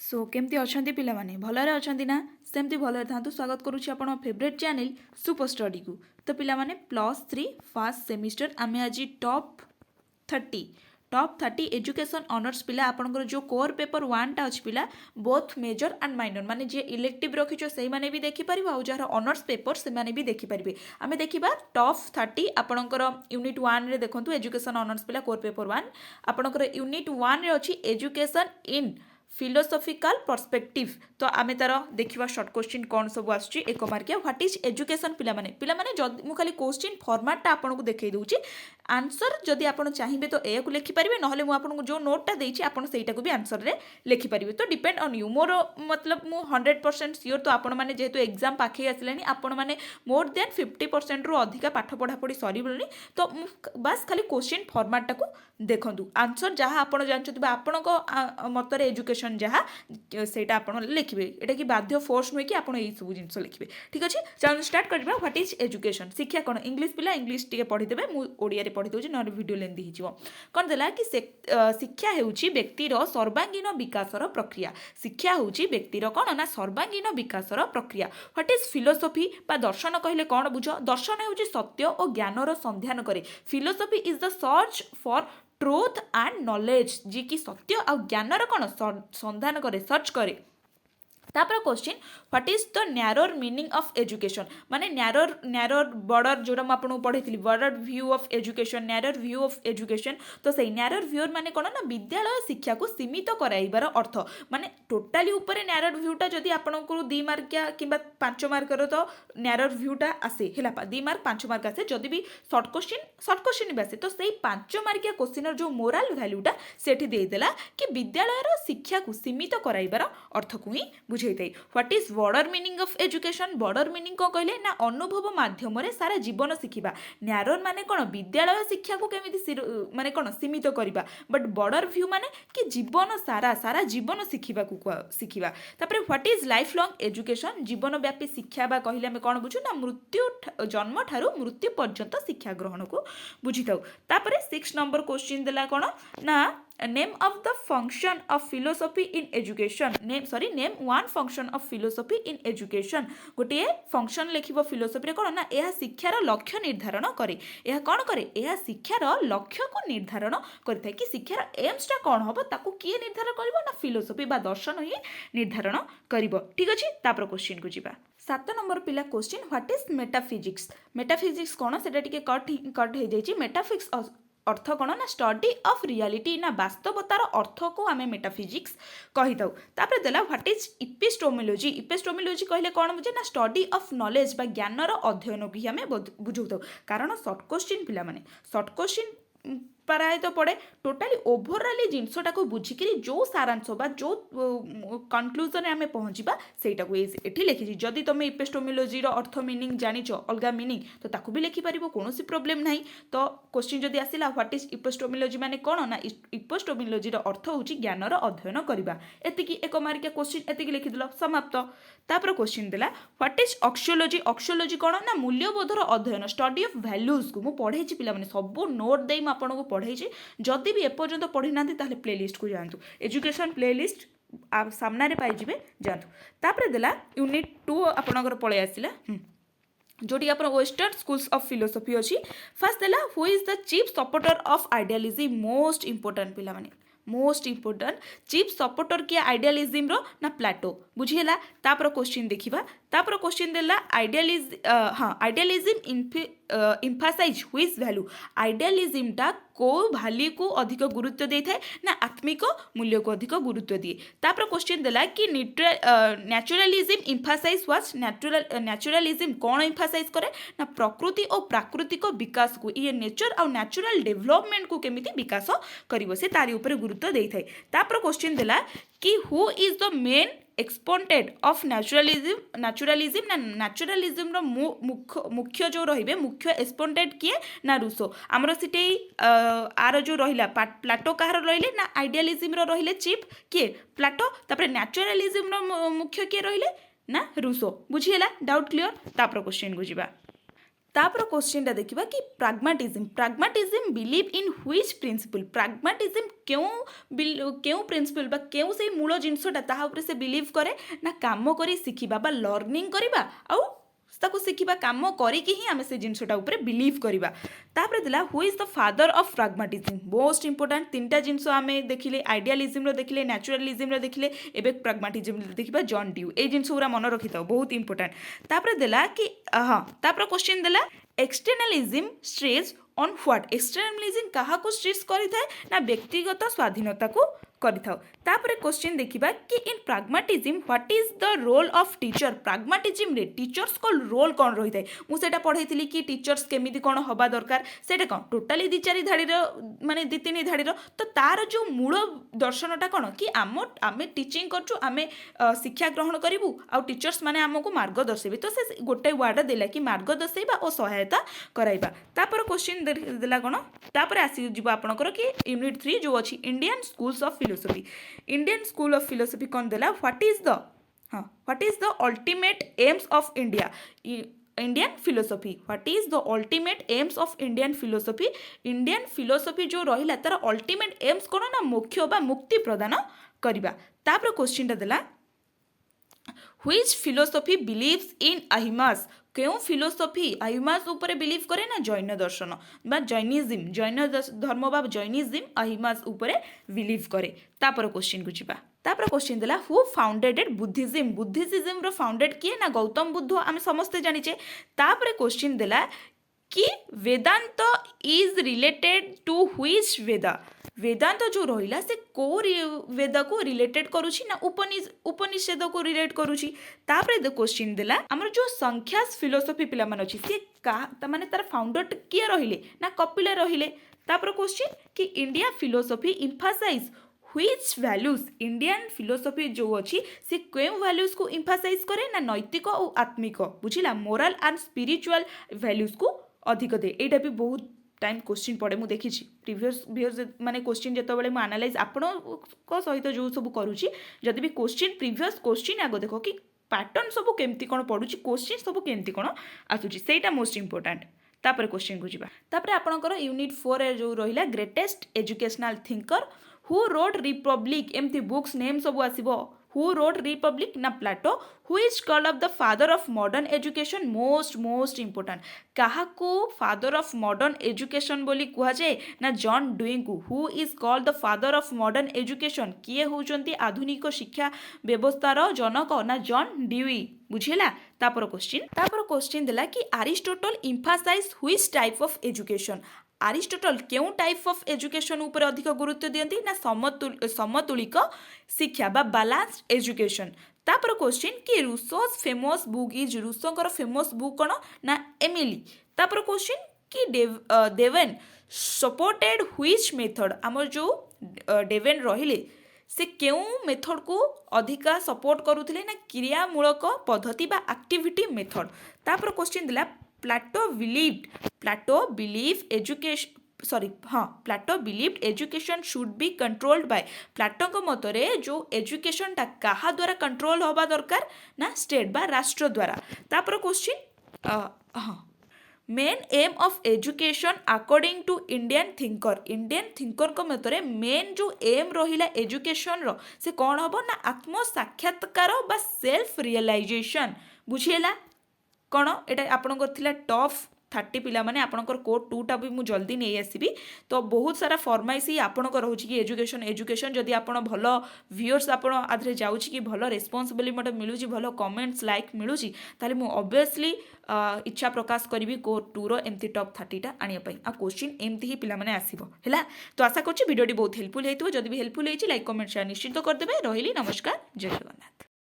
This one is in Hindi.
सो केमती अछंती पिला माने भलरे अछंती ना सेमती भलरे थांतु स्वागत करूछि आपण फेवरेट चैनल सुपर स्टडी को। तो पिला माने +3 फर्स्ट सेमिस्टर आमे आज टॉप 30 एजुकेशन ऑनर्स पिला आपनकर जो कोर पेपर 1 टा अछि पिला बोथ मेजर एंड माइनर माने जे इलेक्टिव रखिछो सेही माने भी देखि परिबा और जार ऑनर्स पेपर से माने भी देखि परिबे। आमे देखिबा टॉप 30 आपनकर यूनिट 1 रे देखंतु एजुकेशन ऑनर्स पिला कोर पेपर 1 आपनकर यूनिट 1 रे अछि एजुकेशन इन फिलोसॉफिकल पर्सपेक्टिव। तो आमे तार देखिबा शॉर्ट क्वेश्चन कौन सब आछि एक मार्किया व्हाट इज एजुकेशन पिला माने जदि मु खाली क्वेश्चन फॉर्मेट टा आपन को देखै दउछि आंसर जदि आपन चाहिबे तो ए को लिखि परिबे नहले मु आपन को जो नोट टा देछि आपन सेटा को भी आंसर रे लिखि परिबे। तो डिपेंड ऑन यू मोर मतलब मु 100% श्योर तो आपन माने जेहेतु एग्जाम पाखे आसलानी आपन माने मोर देन 50% रु अधिका पाठ पढ़ा पढ़ी सरीबलनी तो बस खाली क्वेश्चन फॉर्मेट टा को देखंतु आंसर जहाँ आपन जानछथि बा आपन को मतरे एजुकेशन जहाँ सेटा आपन लिखिबे एटा कि बाध्य फोर्स नुहे कि आपन एई सब जिंस लिखिबे। ठीक अछि चलो स्टार्ट करबा व्हाट इज एजुकेशन शिक्षा कोन इंग्लिश पिला इंग्लिश टिके पढि देबे मु ओडिया रे पढि दोछि न वीडियो लेंदी हिजिवो कोन देला कि शिक्षा हेउछि व्यक्तिर सर्वांगीन विकासर प्रक्रिया। शिक्षा हेउछि व्यक्तिर कोन ना सर्वांगीन विकासर प्रक्रिया। व्हाट इज फिलोसफी बा दर्शन कहले कोन बुझो दर्शन हेउछि सत्य और ज्ञानर संधान करे। Philosophy is the search for truth and knowledge जी की सत्य आ ज्ञानर कौन संधान करे सर्च करे। तापर question what is the narrower meaning of education माने नैरोर बॉर्डर जोड़ा म आपन पढ़ैथिली broader view of education narrower view of education. तो सही नैरोर व्यू माने कोन ना विद्यालय शिक्षा को सीमित कराइबार अर्थ माने टोटाली ऊपर नैरोर व्यूटा जदि आपन को 2 मार्किया किबा 5 मार्कर तो नैरोर व्यूटा आसे हेला 2 मार्क 5 मार्क आसे जदि भी शॉर्ट क्वेश्चन भी आसे तो सही 5 मार्किया क्वेश्चन जो मोरल वैल्यूटा सेठी देई देला कि विद्यालय शिक्षा को सीमित कराइबार अर्थ को ही what is broader meaning of education broader meaning को कहले ना अनुभव माध्यम रे सारा जीवन शिखिबा। नैरोर माने कोन विद्यालय शिक्षा को केमिति माने कोन सीमित करिबा बट बॉर्डर व्यू माने कि जीवन सारा जीवन शिखिबा शिखिबा। तापर what is life long education जीवन व्यापी शिक्षा बा कहले हम कोन बुझु ना मृत्यु जन्म ठारू मृत्यु पर्यंत शिक्षा ग्रहण को बुझिताउ। तापर 6 नंबर क्वेश्चन देला कोन ना name of the function of philosophy in education name one function of philosophy in education गोटे फंक्शन लिखिबो फिलोसफी रे कोन ना एहा शिक्षार लक्ष्य निर्धारण करे। एहा कोन करे एहा शिक्षार लक्ष्य को निर्धारण करथाय कि शिक्षार एम्स टा कोन होबो ताकू किए निर्धारण करबो ना फिलोसफी बा दर्शन ही निर्धारण करबो। ठीक अछि तापर क्वेश्चन को जिबा 7 नंबर पिला क्वेश्चन व्हाट इज मेटाफिजिक्स कोन सेटा टिके कट हे जायछि मेटाफिजिक्स अर्थ कौन ना स्टडी ऑफ रियलिटी ना वास्तवतार अर्थ को आमे मेटाफिजिक्स कही थाउ। तापर देला व्हाट इज इपिस्टोमोलॉजी कहले कौन बुझे ना स्टडी ऑफ नॉलेज बा ज्ञानर अध्ययन को ही आमे बुझौ थाउ कारण शॉर्ट क्वेश्चन पिला माने शॉर्ट क्वेश्चन प्राय तो पड़े टोटाली ओभरऑल जिनसटा को बुझिकी जो सारांश बा जो कनक्लूजन आम पहुँचा सेटा को ये लिखी जदि तुम इपिस्टोमोलॉजी अर्थ मीनिंग जानिच अलग मीनिंग तो ताकू भी लिखिपार कौन प्रोब्लेम ना। तो क्वेश्चन जदि आसला व्हाट इज इपिस्टोमोलॉजी माने कौन ना इपिस्टोमोलॉजी अर्थ हूँ ज्ञानर अध्ययन करवा एतिकी 1 मार्किया क्वेश्चन एतिकी लिखिदेल समाप्त। तापर क्वेश्चन देला व्हाट इज ऑक्सियोलॉजी कौन ना मूल्यबोधर अध्ययन स्टडी ऑफ वैल्यूज को मुझे पढ़ाई पिला माने सब नोट दे आपको पढ़ाई जदि भी एपर्यंत पढ़ी ना प्लेलिस्ट को जातु एजुकेशन प्लेलिस्ट आप सामने पाइबे जातु। तापर देला यूनिट 2 आपनकर पळे आसिला जोटी आप वेस्टर्न स्कूल्स ऑफ फिलोसफी अच्छी फास्ट देला who is the chief supporter of idealism most important पिला माने मोस्ट इंपोर्टेंट चीफ सपोर्टर किए आइडियालिज्म रो ना प्लाटो बुझीला। तापर क्वेश्चन देखिबा तापर क्वेश्चन देला आइडियालिज्म इम्फासाइज व्हिच वैल्यू आइडियालिज्म टा को वैल्यू को अधिक गुरुत्व दे थाए ना आत्मिक मूल्य को अधिक गुरुत्व दिए। तापर क्वेश्चन देला कि नेचुरलिज्म इम्फासाइज व्हाट नेचुरलिज्म कौन इम्फासाइज करे ना प्रकृति और प्राकृतिक विकास को ये नेचर और नेचुरल डेवलपमेंट को केमिति विकास करिवो से तारी ऊपर गुरुत्व दे थाए। तापर क्वेश्चन देला कि who is the main exponent of naturalism ना नेचुरलिज्म रो मुख्य जो रहिबे मुख्य एक्सपोनेंट किए ना रूसो आमर सिटे आर जो रहिला प्लाटो कहार रहिले ना आइडियालिज्म रो रहिले चीफ किए प्लाटो तापर नेचुरलिज्म रो मुख्य किए रहिले ना रूसो बुझिएला डाउट क्लियर। तापर क्वेश्चन को जिबा तापर क्वेश्चन देखा कि प्राग्माटिज्म बिलीव इन व्हिच प्रिंसिपल प्राग्माटिज्म क्यों प्रिंसिपल क्यों से मूल जिनसटा ताहा उपरे से बिलीव करे ना काम करी शिखिबा बा लर्निंग करबा आउ ताको शिखिबा काम करिकी ही आमे से जिनसटा उपरे बिलीव करबा। तापर दिला who is the father of pragmatism most important तीनटा जिनस आमे देखिले आइडियलिज्म रो देखिले नेचुरलिज्म रो देखिले एबे प्राग्माटिज्म देखिबा जॉन ड्यू ए जिनस पूरा मन रखिथाओ बहुत इंपोर्टेंट। तापर दिला कि हां तापर क्वेश्चन दिला एक्सटर्नलिज्म स्ट्रेस ऑन व्हाट एक्सटर्नलिज्म काहा को स्ट्रेस करिथाय ना व्यक्तिगत स्वाधीनता को करिथाओ। तापर क्वेश्चन देखिबा कि in pragmatism what is the role of teacher pragmatism रे टीचर्स को रोल कौन रही है मुझे पढ़ाई कि टीचर्स केमिति कौन हवा दरकार से कौन टोटाली दी चारि धाड़ी माने दी तीन धाड़ी तो तार जो मूल दर्शनटा कौन कि आम टीचिंग करछु आमे शिक्षा ग्रहण करूँ आउ टीचर्स माने आमको मार्ग दर्शेबे तो से गोटे वर्ड देला कि मार्ग दर्शेबा और सहायता कराइबा। तापर क्वेश्चन देला कौन तापर आसी जीव आपनकर कि यूनिट 3 जो अच्छी Indian schools of philosophy Indian school of philosophy कौन देला what is the ultimate AIIMS of India Indian philosophy what is the ultimate AIIMS of Indian philosophy जो रहिला तार अल्टीमेट एम्स कौन ना मोक्ष बा मुक्ति प्रदान करबा। तापर क्वेश्चन देला व्हिच फिलोसफी बिलीव्स इन अहिमास क्यों फिलोसफी अहिमास ऊपर बिलीव करे ना जैन दर्शन बा जैनिज्म जैन धर्म बा जैनिज्म अहिमास ऊपर बिलीव करे। तापर क्वेश्चन को जीवा तापर क्वेश्चन देला हु फाउंडेड बुद्धिज्म रो फाउंडेड किए ना गौतम बुद्ध आम समस्ते जानिचे। तापर क्वेश्चन देला कि वेदांत इज रिलेटेड टू व्हिच वेदांत जो रहिला से को वेद को रिलेटेड करुछि ना उपनिषद को रिलेट करुछि। तापर क्वेश्चन देला हमर जो संख्या फिलोसफी पिला मन अछि से का माने तार फाउंडर किए रहिले ना कपिल रहिले। तापर क्वेश्चन कि India philosophy emphasise which values Indian philosophy जो अच्छी से क्यों वैल्यूज को एम्फासाइज करे ना नैतिक और आत्मिक बुझिला मोरल एंड स्पिरिचुअल वैल्यूज को अधिक दे। एटा भी बहुत टाइम क्वेश्चन पड़े मुझे देखी प्रीवियस माने क्वेश्चन जो मुझे आनालाइज आपण सहित जो सब करुँची जदि भी क्वेश्चन प्रीवियस क्वेश्चन आग देख कि पैटर्न सब केमती कौन पड़ुची क्वेश्चन सब केमती कौन आसूची सेटा मोस्ट इंपोर्टेंट। तापर क्वेश्चन को जीवा तापर आपणकर यूनिट 4 जो रहिला greatest educational thinker who wrote Republic एमती बुक्स नेम सब आसीबो हु रोड रिपब्लिक ना Plato who is called off the father of modern education most important कहा को फादर ऑफ मॉडर्न एजुकेशन बोली कुहा जाए ना जॉन ड्यूई को who is called the father of modern education किए होचंती आधुनिक शिक्षा व्यवस्थार जनक ना जॉन ड्यूई बुझेला। तापर क्वेश्चन देला कि Aristotle emphasise which type of education Aristotle क्यों टाइप ऑफ एजुकेशन ऊपर अधिक गुरुत्व दियंती ना समतुलिक शिक्षा बा बैलेंस्ड एजुकेशन। तापर क्वेश्चन कि रूसोस फेमस बुक इज रूसोंकर फेमस बुक कौन ना एमिली। तापर क्वेश्चन कि डेवेन सपोर्टेड व्हिच मेथड आमर जो डेवेन रहिले से क्यों मेथड को अधिका सपोर्ट करुथिले ना क्रियामूलक पद्धति बा एक्टिविटी मेथड। तापर क्वेश्चन दिला Plato believed education should be controlled by Plato को मतरे जो एजुकेशन टा कहा द्वारा कंट्रोल होबा दरकार ना स्टेट बा राष्ट्र द्वारा। तापर question main aim of education according to Indian thinker को मतरे मेन जो एम रहिला एजुकेशन रो से कौन होबो ना आत्म साक्षात्कार बा सेल्फ रियलाइजेशन बुझिएला कौन एटा आपनकर थिला टॉप 30 पिला माने आपनकर कोड 2 टा भी मु जल्दी नहीं आसीबी तो बहुत सारा फॉर्माइसी आपनकर रहउची कि एजुकेशन जदि आपण भलो व्यूअर्स आपण आधरे जाउची कि भलो रेस्पोंसिबिलिटी मटे मिलुची भलो कमेंट्स लाइक मिलुची ताले मु ऑब्वियसली इच्छा प्रकाश करिवि कोड 2 रो एमती टॉप 30 टा आनिया पई आ क्वेश्चन एमती ही पिला माने आसीबो हैला। तो आशा करछि वीडियोटी बहुत हेल्पफुल हेतु जदि भी हेल्पफुल हेछि लाइक कमेंट शेयर निश्चित कर देबे। रहिली नमस्कार जय जगन्नाथ।